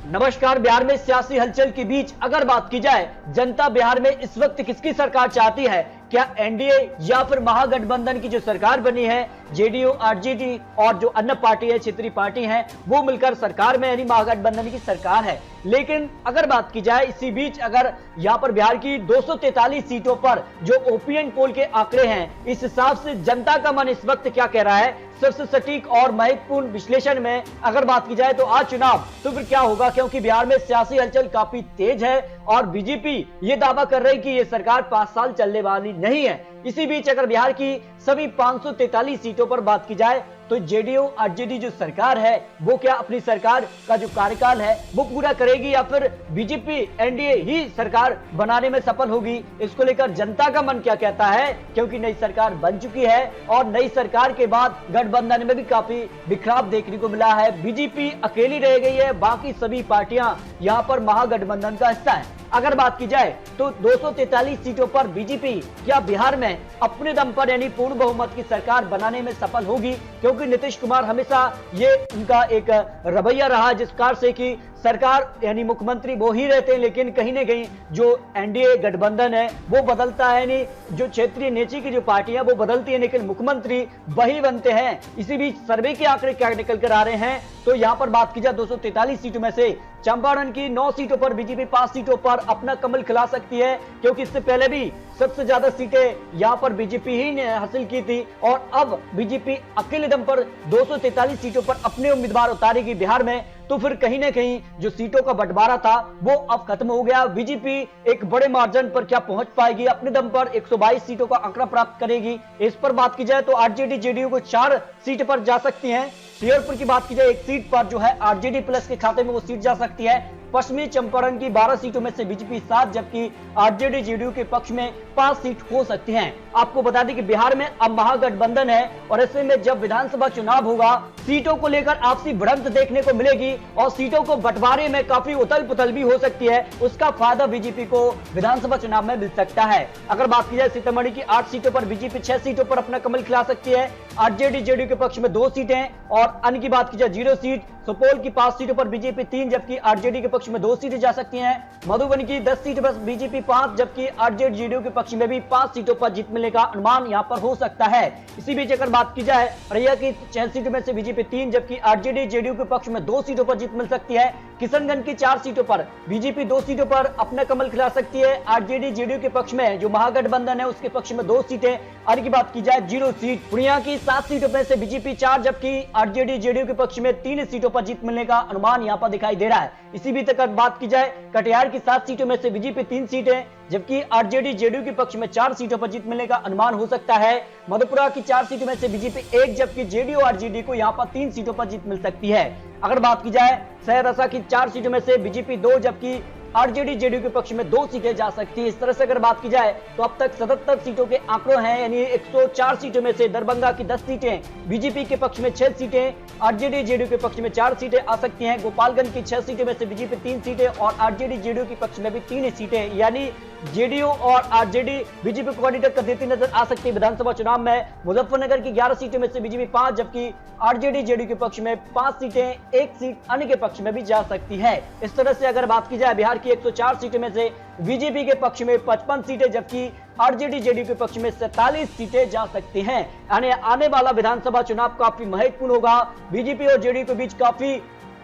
नमस्कार। बिहार में सियासी हलचल के बीच अगर बात की जाए, जनता बिहार में इस वक्त किसकी सरकार चाहती है? क्या एनडीए या फिर महागठबंधन की जो सरकार बनी है, जेडीयू, आरजेडी और जो अन्य पार्टी है, क्षेत्रीय पार्टी है, वो मिलकर सरकार में यानी महागठबंधन की सरकार है। लेकिन अगर बात की जाए इसी बीच अगर यहाँ पर बिहार की 243 सीटों पर जो ओपिनियन पोल के आंकड़े हैं, इस हिसाब से जनता का मन इस वक्त क्या कह रहा है, सबसे सटीक और महत्वपूर्ण विश्लेषण में अगर बात की जाए तो आज चुनाव तो फिर क्या होगा, क्योंकि बिहार में सियासी हलचल काफी तेज है और बीजेपी ये दावा कर रही है कि ये सरकार 5 साल चलने वाली नहीं है। इसी बीच अगर बिहार की सभी 543 सीटों पर बात की जाए तो जेडीयू आरजेडी जो सरकार है वो क्या अपनी सरकार का जो कार्यकाल है वो पूरा करेगी या फिर बीजेपी एनडीए ही सरकार बनाने में सफल होगी, इसको लेकर जनता का मन क्या कहता है, क्योंकि नई सरकार बन चुकी है और नई सरकार के बाद गठबंधन में भी काफी बिखराव देखने को मिला है। बीजेपी अकेली रह गई है, बाकी सभी पार्टियां यहाँ पर महागठबंधन का हिस्सा है। अगर बात की जाए तो 243 सीटों पर बीजेपी क्या बिहार में अपने दम पर यानी पूर्ण बहुमत की सरकार बनाने में सफल होगी, क्योंकि नीतीश कुमार हमेशा ये उनका एक रवैया रहा जिस कार से कि सरकार यानी मुख्यमंत्री वो ही रहते हैं, लेकिन कहीं ना कहीं जो एनडीए गठबंधन है वो बदलता है, यानी जो क्षेत्रीय नीचे की जो पार्टी है वो बदलती है लेकिन मुख्यमंत्री वही बनते हैं। इसी बीच सर्वे के आंकड़े क्या निकल कर आ रहे हैं, तो यहाँ पर बात की जाए 243 सीटों में से चंपारण की 9 सीटों पर बीजेपी 5 सीटों पर अपना कमल खिला सकती है, क्योंकि इससे पहले भी सबसे ज्यादा सीटें यहाँ पर बीजेपी ही ने हासिल की थी और अब बीजेपी अकेले दम पर 243 सीटों पर अपने उम्मीदवार उतारेगी बिहार में। तो फिर कहीं ना कहीं जो सीटों का बंटवारा था वो अब खत्म हो गया। बीजेपी एक बड़े मार्जिन पर क्या पहुंच पाएगी, अपने दम पर 122 सीटों का आंकड़ा प्राप्त करेगी। इस पर बात की जाए तो आरजेडी जेडीयू को 4 सीट पर जा सकती हैं। श्योरपुर की बात की जाए 1 सीट पर जो है आरजेडी प्लस के खाते में वो सीट जा सकती है। पश्चिमी चंपारण की 12 सीटों में से बीजेपी 7 जबकि आरजेडी जेडीयू के पक्ष में 5 सीट हो सकती हैं। आपको बता दें कि बिहार में अब महागठबंधन है और ऐसे में जब विधानसभा चुनाव होगा सीटों को लेकर आपसी भिड़ंत देखने को मिलेगी और सीटों को बंटवारे में काफी उथल पुथल भी हो सकती है। उसका फायदा बीजेपी को विधानसभा चुनाव में मिल सकता है। अगर बात की जाए सीतामढ़ी की 8 सीटों पर बीजेपी 6 सीटों पर अपना कमल खिला सकती है, आरजेडी जेडीयू के पक्ष में 2 सीटें और अन्य की बात की जाए 0 सीट। सुपौल की 5 सीटों पर बीजेपी 3 जबकि आरजेडी के पक्ष में 2 सीटें जा सकती हैं। मधुबनी की 10 सीटों पर बीजेपी 5 जबकि आरजेडी जेडीयू के पक्ष में भी 5 सीटों पर जीत मिलने का अनुमान यहां पर हो सकता है। इसी बीच अगर बात की जाए अररिया की 6 सीटों में से बीजेपी 3 जबकि आरजेडी जेडीयू के पक्ष में 2 सीटों पर जीत मिल सकती है। किशनगंज की 4 सीटों पर बीजेपी 2 सीटों पर अपना कमल खिला सकती है। आरजेडी जेडीयू के पक्ष में जो महागठबंधन है उसके पक्ष में 2 सीटें। अन्य की बात की जाए 0 सीट। पूर्णिया की 7 सीटों में से बीजेपी 4 जबकि आरजेडी जेडीयू के पक्ष में 3 सीटों पर जीत मिलने का अनुमान यहां पर दिखाई दे रहा है। इसी बीच अगर बात की जाए कटिहार की 7 सीटों में से बीजेपी 3 सीटें जबकि आरजेडी जेडीयू के पक्ष में 4 सीटों पर जीत मिलने का अनुमान हो सकता है। मधेपुरा की 4 सीटों में से बीजेपी 1 जबकि जेडीयू आरजेडी को यहां पर 3 सीटों पर जीत मिल सकती है। अगर बात की जाए सहरसा की 4 सीटों में से बीजेपी 2 जबकि आरजेडी जेडीयू के पक्ष में 2 सीटें जा सकती है। इस तरह से अगर बात की जाए तो अब तक 77 सीटों के आंकड़े हैं, यानी 104 सीटों में से दरभंगा की 10 सीटें बीजेपी के पक्ष में 6 सीटें, आरजेडी जेडीयू के पक्ष में 4 सीटें आ सकती हैं। गोपालगंज की 6 सीटों में से बीजेपी 3 सीटें और आरजेडी जेडीयू के पक्ष में भी 3 सीटें, यानी जेडीयू और आरजेडी बीजेपी को टक्कर देती नजर आ सकती है विधानसभा चुनाव में। मुजफ्फरनगर की 11 सीटों में से बीजेपी 5 जबकि आरजेडी जेडीयू के पक्ष में 5 सीटें, 1 सीट अन्य के पक्ष में भी जा सकती है। इस तरह से अगर बात की जाए बिहार की 104 सीटों में से बीजेपी के पक्ष में 55 सीटें जबकि आरजेडी जेडीयू के पक्ष में 47 सीटें जा सकती हैं। यानी आने वाला विधानसभा चुनाव काफी महत्वपूर्ण होगा। बीजेपी और जेडीयू के बीच काफी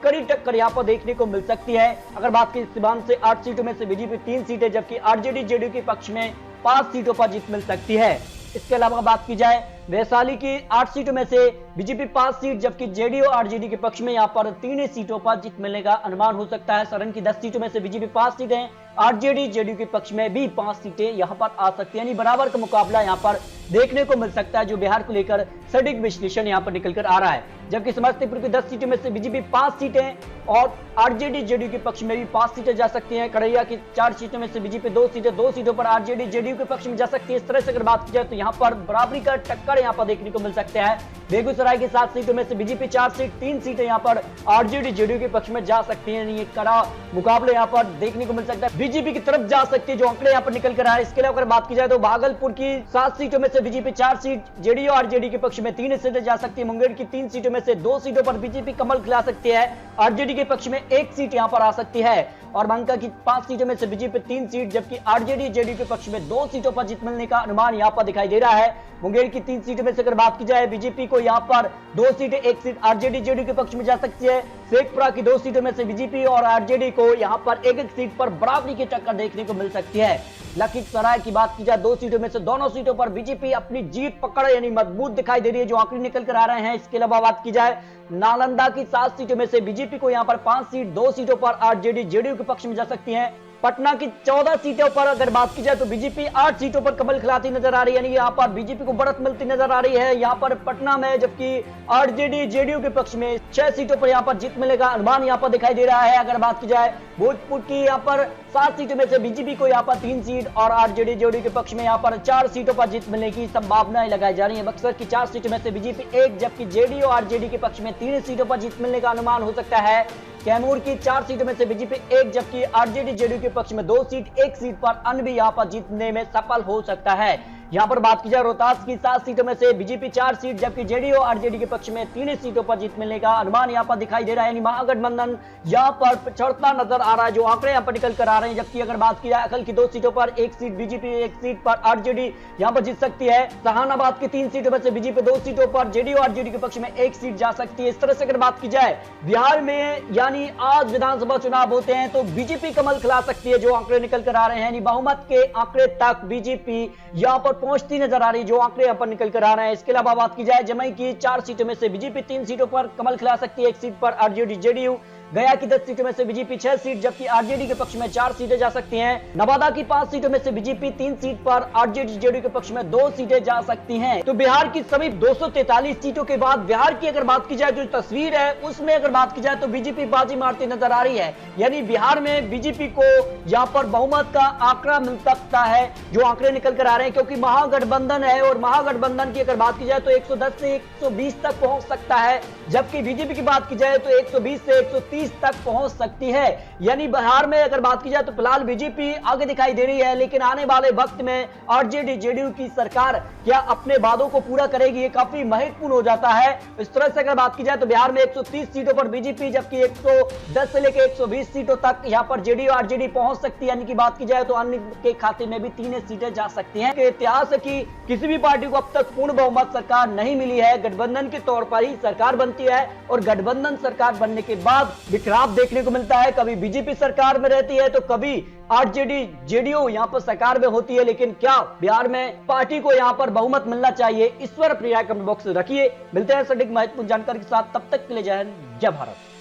कड़ी टक्कर यहाँ पर देखने को मिल सकती है। अगर बात की सीवान से 8 सीटों में से बीजेपी 3 सीटें जबकि आरजेडी जेडीयू के पक्ष में 5 सीटों पर जीत मिल सकती है। इसके अलावा बात की जाए वैशाली की 8 सीटों में से बीजेपी 5 सीट जबकि जेडीयू और आरजेडी के पक्ष में यहाँ पर 3 सीटों पर जीत मिलने का अनुमान हो सकता है। सरण की 10 सीटों में से बीजेपी 5 सीटें, आरजेडी जेडीयू के पक्ष में भी 5 सीटें यहाँ पर आ सकती है, यानी बराबर का मुकाबला यहाँ पर देखने को मिल सकता है, जो बिहार को लेकर सटीक विश्लेषण यहाँ पर निकल कर आ रहा है। जबकि समस्तीपुर की 10 सीटों में से बीजेपी 5 सीटें और आरजेडी जेडीयू के पक्ष में भी 5 सीटें जा सकती हैं। खरैया की 4 सीटों में से बीजेपी 2 सीटें, 2 सीटों पर आरजेडी जेडीयू के पक्ष में जा सकती है। इस तरह से अगर बात की जाए तो यहाँ पर बराबरी का टक्कर पकड़ यहाँ पर देखने को मिल सकते हैं। बेगूसराय की 7 सीटों में से बीजेपी 4 सीट, 3 सीटें यहाँ पर आरजेडी जेडीयू के पक्ष में जा सकती है। ये कड़ा मुकाबले यहाँ पर देखने को मिल सकता है, बीजेपी की तरफ जा सकती है जो आंकड़े यहाँ पर निकल कर आए। इसके अलावा अगर बात की जाए तो भागलपुर की 7 सीटों में से बीजेपी 4 सीट, जेडीयू आरजेडी के पक्ष में 3 सीटें जा सकती है। मुंगेर की 3 सीटों में से 2 सीटों पर बीजेपी कमल खिला सकती है, आरजेडी के पक्ष में 1 सीट यहाँ पर आ सकती है। और बांका की 5 सीटों में से बीजेपी 3 सीट, जबकि आरजेडी जेडीयू के पक्ष में 2 सीटों पर जीत मिलने का अनुमान यहाँ पर दिखाई दे रहा है। मुंगेर की 3 सीटों में से अगर बात की जाए बीजेपी को यहाँ पर 2 सीटें, 1 सीट आरजेडी जेडीयू के पक्ष में जा सकती है। शेखपुरा की 2 सीटों में से बीजेपी और आरजेडी को यहाँ पर एक सीट पर बराबरी की टक्कर देखने को मिल सकती है। लखीसराय की बात की जाए 2 सीटों में से दोनों सीटों पर बीजेपी अपनी जीत पकड़ यानी मजबूत दिखाई दे रही है जो आंकड़े निकल कर आ रहे हैं। इसके अलावा बात की जाए नालंदा की 7 सीटों में से बीजेपी को यहाँ पर 5 सीट, 2 सीटों पर आरजेडी जेडीयू के पक्ष में जा सकती है। पटना की 14 सीटों पर अगर बात की जाए तो बीजेपी 8 सीटों पर कमल खिलाती नजर आ रही है, यानी यहाँ पर बीजेपी को बढ़त मिलती नजर आ रही है यहाँ पर पटना में, जबकि आरजेडी जेडीयू के पक्ष में 6 सीटों पर यहाँ पर जीत मिलेगा अनुमान यहाँ पर दिखाई दे रहा है। अगर बात की जाए भोजपुर की यहाँ पर 7 सीटों में से बीजेपी को यहाँ पर 3 सीट और आरजेडी जेडीयू के पक्ष में यहाँ पर 4 सीटों पर जीत मिलने की संभावनाएं लगाई जा रही है। बक्सर की 4 सीटों में से बीजेपी 1, जबकि जेडीयू और आरजेडी के पक्ष में 3 सीटों पर जीत मिलने का अनुमान हो सकता है। कैमूर की 4 सीटों में से बीजेपी 1, जबकि आरजेडी जेडीयू के पक्ष में 2 सीट, 1 सीट पर अन्य भी यहाँ पर जीतने में सफल हो सकता है। यहाँ पर बात की जाए रोहतास की 7 सीटों में से बीजेपी 4 सीट, जबकि जेडीयू और आरजेडी के पक्ष में 3 सीटों पर जीत मिलने का अनुमान यहाँ पर दिखाई दे रहा है, यानी महागठबंधन यहाँ पर पिछड़ता नजर आ रहा है जो आंकड़े यहाँ पर निकल कर आ रहे हैं। जबकि अगर बात की जाए अकल की 2 सीटों पर 1 सीट बीजेपी, 1 सीट पर आरजेडी यहाँ पर जीत सकती है। जहानाबाद की 3 सीटों में से बीजेपी 2 सीटों पर, जेडीयू और आरजेडी के पक्ष में 1 सीट जा सकती है। इस तरह से अगर बात की जाए बिहार में यानी आज विधानसभा चुनाव होते हैं तो बीजेपी कमल खिला सकती है जो आंकड़े निकल कर आ रहे हैं, यानी बहुमत के आंकड़े तक बीजेपी यहाँ पर पहुंचती नजर आ रही है जो आंकड़े यहाँ पर निकल कर आ रहे हैं। इसके अलावा बात की जाए जमुई की 4 सीटों में से बीजेपी 3 सीटों पर कमल खिला सकती है, 1 सीट पर आरजेडी जेडीयू। गया की 10 सीटों में से बीजेपी 6 सीट, जबकि आरजेडी के पक्ष में 4 सीटें जा सकती हैं। नवादा की 5 सीटों में से बीजेपी 3 सीट पर, आरजेडी जेडीयू के पक्ष में 2 सीटें जा सकती हैं। तो बिहार की सभी 243 सीटों के बाद बिहार की अगर बात की जाए जो तस्वीर है उसमें अगर बात की जाए तो बीजेपी बाजी मारती नजर आ रही है, यानी बिहार में बीजेपी को यहाँ पर बहुमत का आंकड़ा मिल सकता है जो आंकड़े निकल कर आ रहे हैं, क्योंकि महागठबंधन है और महागठबंधन की अगर बात की जाए तो 110 से 120 तक पहुंच सकता है, जबकि बीजेपी की बात की जाए तो 120 से 130 तक पहुंच सकती है। यानी बिहार में अगर बात की जाए तो फिलहाल बीजेपी आगे दिखाई दे रही है, लेकिन आने वाले वक्त में आरजेडी जेडीयू की सरकार क्या अपने वादों को पूरा करेगी, ये काफी महत्वपूर्ण हो जाता है। इस तरह से अगर बात की जाए तो बिहार में 130 सीटों पर बीजेपी, जबकि 110 से लेकर 120 सीटों तक यहाँ पर जेडीयू आरजेडी पहुंच सकती है। यानी कि बात की जाए तो अन्य के खाते में भी 3 सीटें जा सकती हैं। इतिहास है कि किसी भी पार्टी को अब तक पूर्ण बहुमत सरकार नहीं मिली है, गठबंधन के तौर पर ही सरकार बनती है और गठबंधन सरकार बनने के बाद बिखराव देखने को मिलता है। कभी बीजेपी सरकार में रहती है तो कभी आरजेडी जेडीयू यहाँ पर सरकार में होती है, लेकिन क्या बिहार में पार्टी को यहाँ पर बहुमत मिलना चाहिए, इस पर अपनी राय कमेंट बॉक्स में रखिए। मिलते हैं सटीक महत्वपूर्ण जानकारी के साथ, तब तक के लिए जय हिंद, जय भारत।